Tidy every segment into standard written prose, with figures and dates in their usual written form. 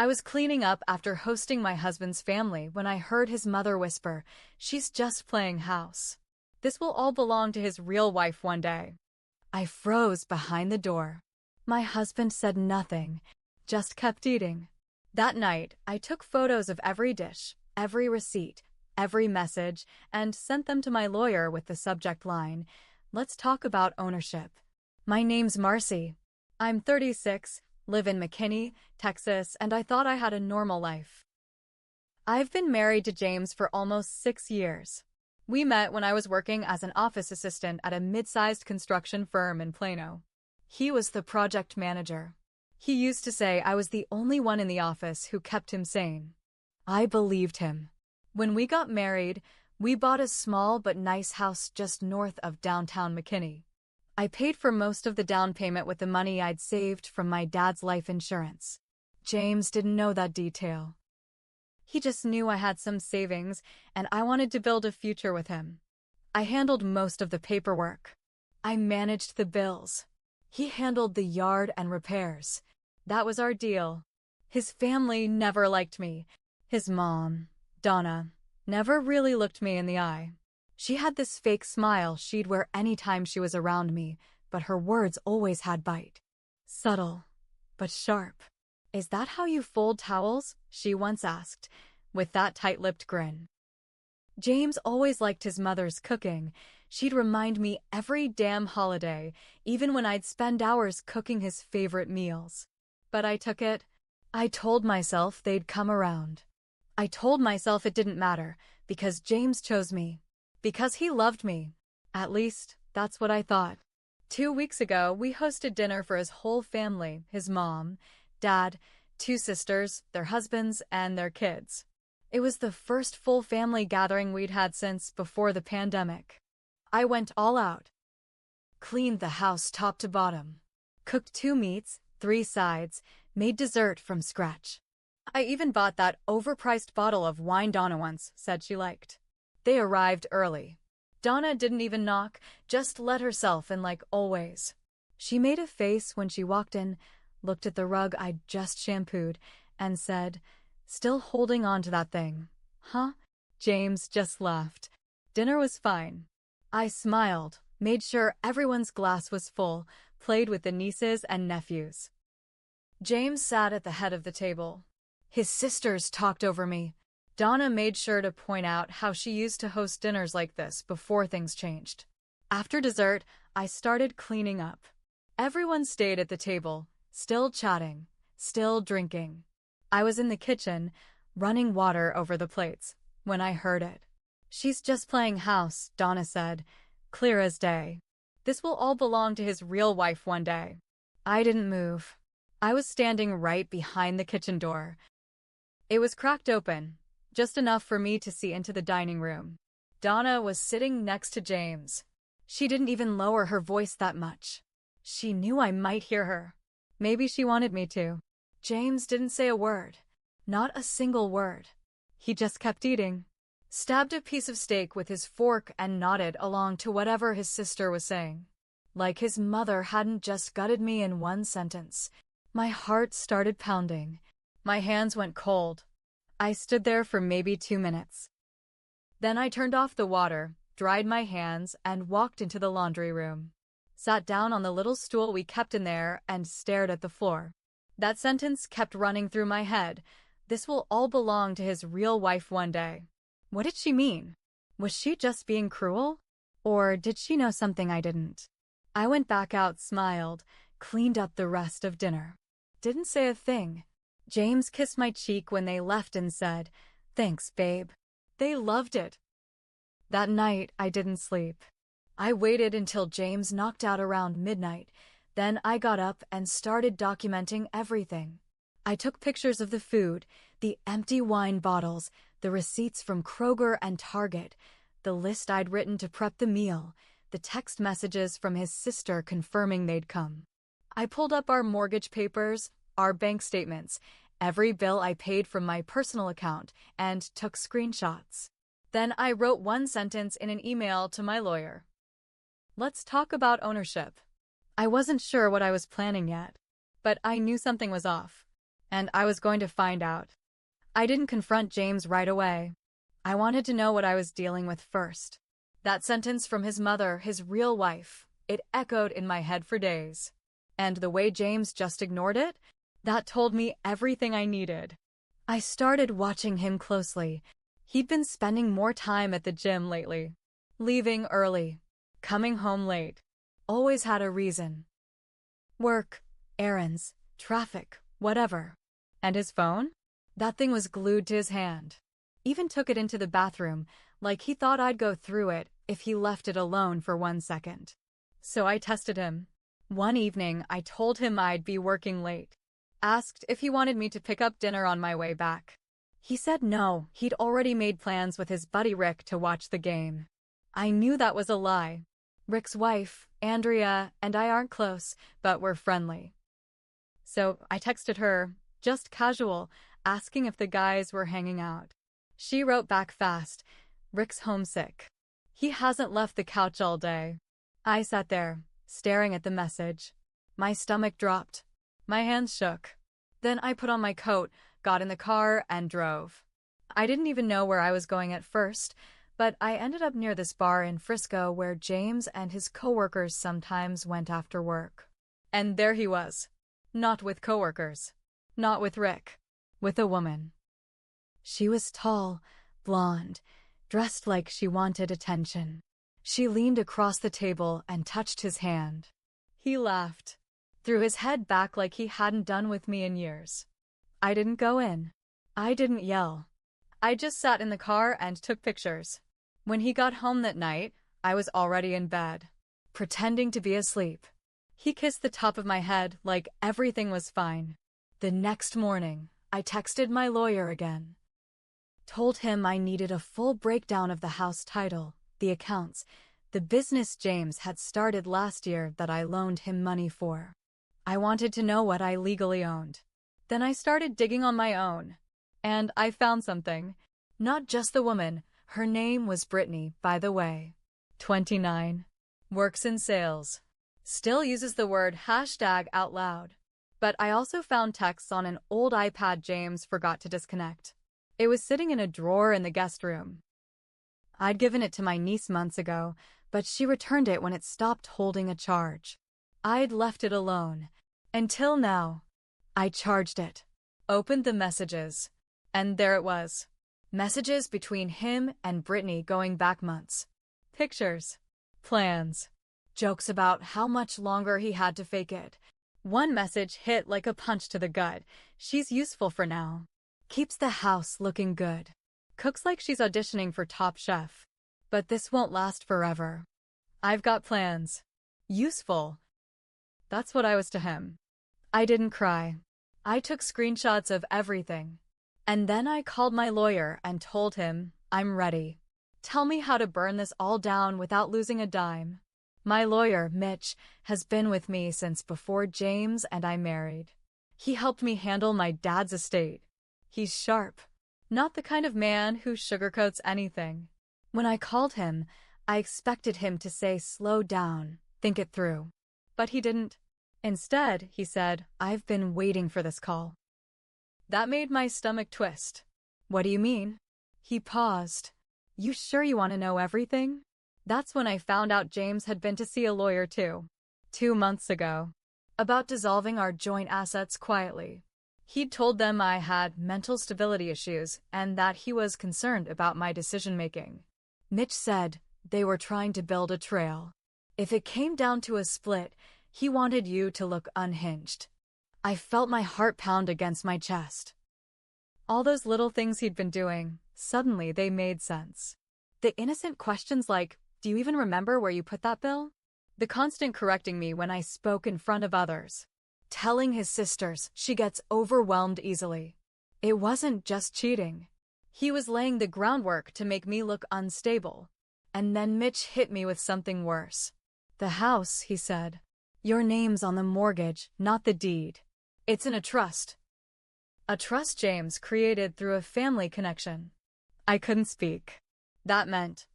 I was cleaning up after hosting my husband's family when I heard his mother whisper, "She's just playing house. This will all belong to his real wife one day." I froze behind the door. My husband said nothing, just kept eating. That night, I took photos of every dish, every receipt, every message, and sent them to my lawyer with the subject line, "Let's talk about ownership." My name's Marcy. I'm 36, live in McKinney, Texas, and I thought I had a normal life. I've been married to James for almost 6 years. We met when I was working as an office assistant at a mid-sized construction firm in Plano. He was the project manager. He used to say I was the only one in the office who kept him sane. I believed him. When we got married, we bought a small but nice house just north of downtown McKinney. I paid for most of the down payment with the money I'd saved from my dad's life insurance. James didn't know that detail. He just knew I had some savings, and I wanted to build a future with him. I handled most of the paperwork. I managed the bills. He handled the yard and repairs. That was our deal. His family never liked me. His mom, Donna, never really looked me in the eye. She had this fake smile she'd wear anytime she was around me, but her words always had bite. Subtle, but sharp. "Is that how you fold towels?" she once asked, with that tight-lipped grin. James always liked his mother's cooking. She'd remind me every damn holiday, even when I'd spend hours cooking his favorite meals. But I took it. I told myself they'd come around. I told myself it didn't matter, because James chose me. Because he loved me. At least, that's what I thought. 2 weeks ago, we hosted dinner for his whole family, his mom, dad, 2 sisters, their husbands, and their kids. It was the first full family gathering we'd had since before the pandemic. I went all out. Cleaned the house top to bottom. Cooked 2 meats, 3 sides, made dessert from scratch. I even bought that overpriced bottle of wine Donna once said she liked. They arrived early. Donna didn't even knock, just let herself in like always. She made a face when she walked in, looked at the rug I'd just shampooed, and said, "Still holding on to that thing, huh?" James just laughed. Dinner was fine. I smiled, made sure everyone's glass was full, played with the nieces and nephews. James sat at the head of the table. His sisters talked over me. Donna made sure to point out how she used to host dinners like this before things changed. After dessert, I started cleaning up. Everyone stayed at the table, still chatting, still drinking. I was in the kitchen, running water over the plates, when I heard it. "She's just playing house," Donna said, clear as day. "This will all belong to his real wife one day." I didn't move. I was standing right behind the kitchen door. It was cracked open, just enough for me to see into the dining room. Donna was sitting next to James. She didn't even lower her voice that much. She knew I might hear her. Maybe she wanted me to. James didn't say a word. Not a single word. He just kept eating. Stabbed a piece of steak with his fork and nodded along to whatever his sister was saying. Like his mother hadn't just gutted me in one sentence. My heart started pounding. My hands went cold. I stood there for maybe 2 minutes. Then I turned off the water, dried my hands, and walked into the laundry room. Sat down on the little stool we kept in there and stared at the floor. That sentence kept running through my head. This will all belong to his real wife one day. What did she mean? Was she just being cruel? Or did she know something I didn't? I went back out, smiled, cleaned up the rest of dinner. Didn't say a thing. James kissed my cheek when they left and said, "Thanks, babe." They loved it. That night, I didn't sleep. I waited until James knocked out around midnight. Then I got up and started documenting everything. I took pictures of the food, the empty wine bottles, the receipts from Kroger and Target, the list I'd written to prep the meal, the text messages from his sister confirming they'd come. I pulled up our mortgage papers, our bank statements, every bill I paid from my personal account, and took screenshots. Then I wrote one sentence in an email to my lawyer. "Let's talk about ownership." I wasn't sure what I was planning yet, but I knew something was off. and I was going to find out. I didn't confront James right away. I wanted to know what I was dealing with first. That sentence from his mother, his real wife, it echoed in my head for days. And the way James just ignored it, that told me everything I needed. I started watching him closely. He'd been spending more time at the gym lately. Leaving early. Coming home late. Always had a reason. Work, errands, traffic, whatever. And his phone? That thing was glued to his hand. Even took it into the bathroom, like he thought I'd go through it if he left it alone for 1 second. So I tested him. One evening, I told him I'd be working late. Asked if he wanted me to pick up dinner on my way back. He said no, he'd already made plans with his buddy Rick to watch the game. I knew that was a lie. Rick's wife, Andrea, and I aren't close, but we're friendly. So I texted her, just casual, asking if the guys were hanging out. She wrote back fast, Rick's homesick. He hasn't left the couch all day. I sat there, staring at the message. My stomach dropped. My hands shook. Then I put on my coat, got in the car, and drove. I didn't even know where I was going at first, but I ended up near this bar in Frisco where James and his coworkers sometimes went after work. And there he was. Not with coworkers. Not with Rick. With a woman. She was tall, blonde, dressed like she wanted attention. She leaned across the table and touched his hand. He laughed. Threw his head back like he hadn't done with me in years. I didn't go in. I didn't yell. I just sat in the car and took pictures. When he got home that night, I was already in bed, pretending to be asleep. He kissed the top of my head like everything was fine. The next morning, I texted my lawyer again. Told him I needed a full breakdown of the house title, the accounts, the business James had started last year that I loaned him money for. I wanted to know what I legally owned. Then I started digging on my own. And I found something. Not just the woman. Her name was Brittany, by the way. 29. Works in sales. Still uses the word hashtag out loud. But I also found texts on an old iPad James forgot to disconnect. It was sitting in a drawer in the guest room. I'd given it to my niece months ago, but she returned it when it stopped holding a charge. I'd left it alone. Until now. I charged it. Opened the messages. And there it was. Messages between him and Brittany going back months. Pictures. Plans. Jokes about how much longer he had to fake it. One message hit like a punch to the gut. She's useful for now. Keeps the house looking good. Cooks like she's auditioning for Top Chef. But this won't last forever. I've got plans. Useful. That's what I was to him. I didn't cry. I took screenshots of everything. And then I called my lawyer and told him, I'm ready. Tell me how to burn this all down without losing a dime. My lawyer, Mitch, has been with me since before James and I married. He helped me handle my dad's estate. He's sharp. Not the kind of man who sugarcoats anything. When I called him, I expected him to say slow down, think it through. But he didn't. Instead, he said, I've been waiting for this call. That made my stomach twist. What do you mean? He paused. You sure you want to know everything? That's when I found out James had been to see a lawyer too. 2 months ago. About dissolving our joint assets quietly. He'd told them I had mental stability issues and that he was concerned about my decision-making. Mitch said they were trying to build a trail. If it came down to a split, he wanted you to look unhinged. I felt my heart pound against my chest. All those little things he'd been doing, suddenly they made sense. The innocent questions like, do you even remember where you put that bill? The constant correcting me when I spoke in front of others. Telling his sisters she gets overwhelmed easily. It wasn't just cheating. He was laying the groundwork to make me look unstable. And then Mitch hit me with something worse. The house, he said. Your name's on the mortgage, not the deed. It's in a trust. A trust James created through a family connection. I couldn't speak. That meant,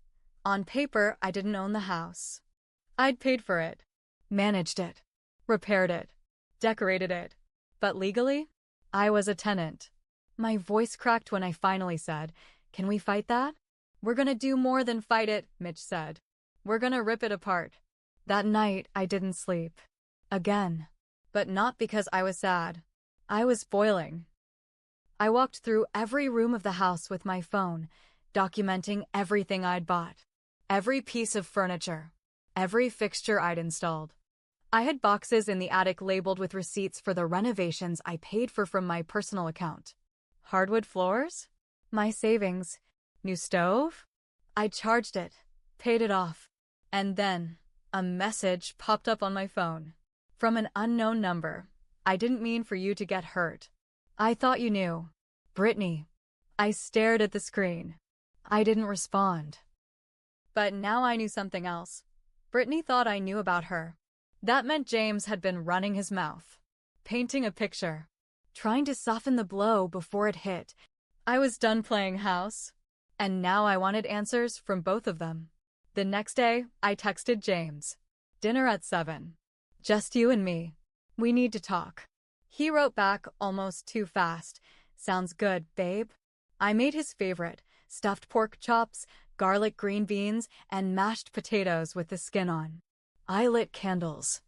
on paper, I didn't own the house. I'd paid for it, managed it, repaired it, decorated it. But legally, I was a tenant. My voice cracked when I finally said, "Can we fight that?" "We're gonna do more than fight it," Mitch said. "We're gonna rip it apart." That night, I didn't sleep. Again. But not because I was sad. I was boiling. I walked through every room of the house with my phone, documenting everything I'd bought. Every piece of furniture. Every fixture I'd installed. I had boxes in the attic labeled with receipts for the renovations I paid for from my personal account. Hardwood floors? My savings. New stove? I charged it, paid it off. And then, a message popped up on my phone. From an unknown number. "I didn't mean for you to get hurt. I thought you knew. Brittany." I stared at the screen. I didn't respond. But now I knew something else. Brittany thought I knew about her. That meant James had been running his mouth. Painting a picture. Trying to soften the blow before it hit. I was done playing house. And now I wanted answers from both of them. The next day, I texted James. "Dinner at 7. Just you and me. We need to talk." He wrote back almost too fast. "Sounds good, babe." I made his favorite, stuffed pork chops, garlic green beans, and mashed potatoes with the skin on. I lit candles.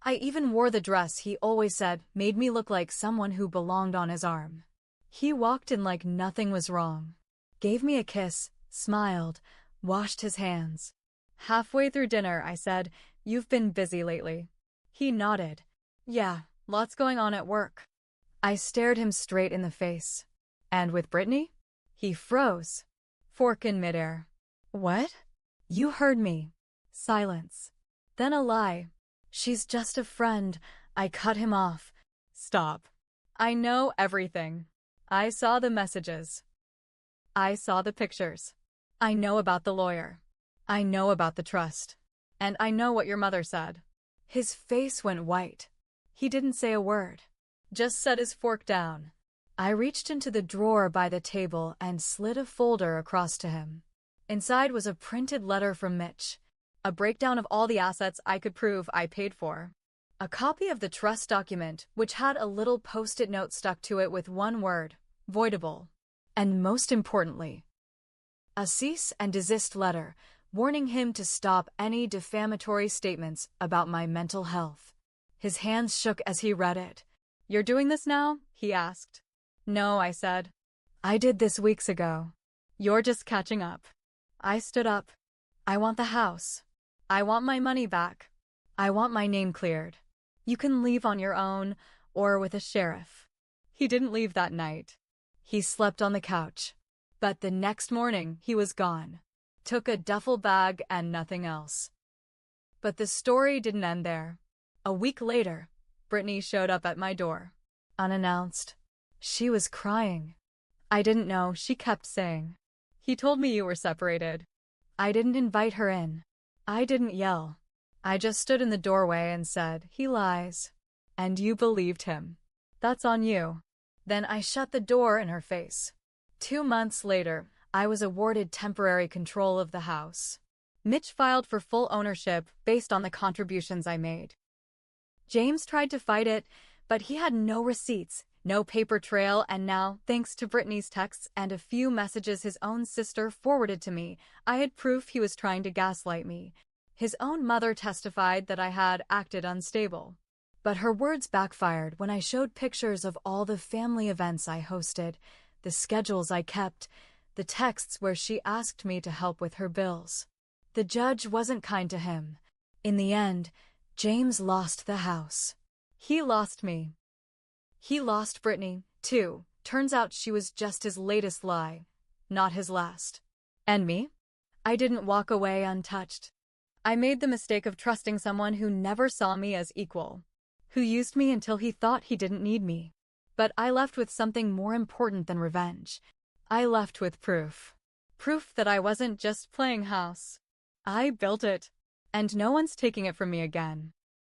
I even wore the dress he always said made me look like someone who belonged on his arm. He walked in like nothing was wrong. Gave me a kiss, smiled, washed his hands. Halfway through dinner, I said, "You've been busy lately." He nodded. "Yeah, lots going on at work." I stared him straight in the face. "And with Brittany?" He froze. Fork in midair. "What?" "You heard me." Silence. Then a lie. "She's just a friend." I cut him off. "Stop. I know everything. I saw the messages. I saw the pictures. I know about the lawyer. I know about the trust. And I know what your mother said." His face went white. He didn't say a word. Just set his fork down. I reached into the drawer by the table and slid a folder across to him. Inside was a printed letter from Mitch. A breakdown of all the assets I could prove I paid for. A copy of the trust document, which had a little post-it note stuck to it with one word, voidable. And most importantly, a cease and desist letter warning him to stop any defamatory statements about my mental health. His hands shook as he read it. "You're doing this now?" he asked. "No," I said. "I did this weeks ago. You're just catching up." I stood up. "I want the house. I want my money back. I want my name cleared. You can leave on your own, or with a sheriff." He didn't leave that night. He slept on the couch. But the next morning, he was gone. Took a duffel bag and nothing else. But the story didn't end there. A week later, Brittany showed up at my door. Unannounced. She was crying. "I didn't know," she kept saying. "He told me you were separated." I didn't invite her in. I didn't yell. I just stood in the doorway and said, "He lies." "And you believed him. That's on you." Then I shut the door in her face. 2 months later, I was awarded temporary control of the house. Mitch filed for full ownership based on the contributions I made. James tried to fight it, but he had no receipts, no paper trail, and now, thanks to Brittany's texts and a few messages his own sister forwarded to me, I had proof he was trying to gaslight me. His own mother testified that I had acted unstable. But her words backfired when I showed pictures of all the family events I hosted, the schedules I kept, the texts where she asked me to help with her bills. The judge wasn't kind to him. In the end, James lost the house. He lost me. He lost Brittany, too. Turns out she was just his latest lie, not his last. And me? I didn't walk away untouched. I made the mistake of trusting someone who never saw me as equal, who used me until he thought he didn't need me. But I left with something more important than revenge. I left with proof. Proof that I wasn't just playing house. I built it. And no one's taking it from me again.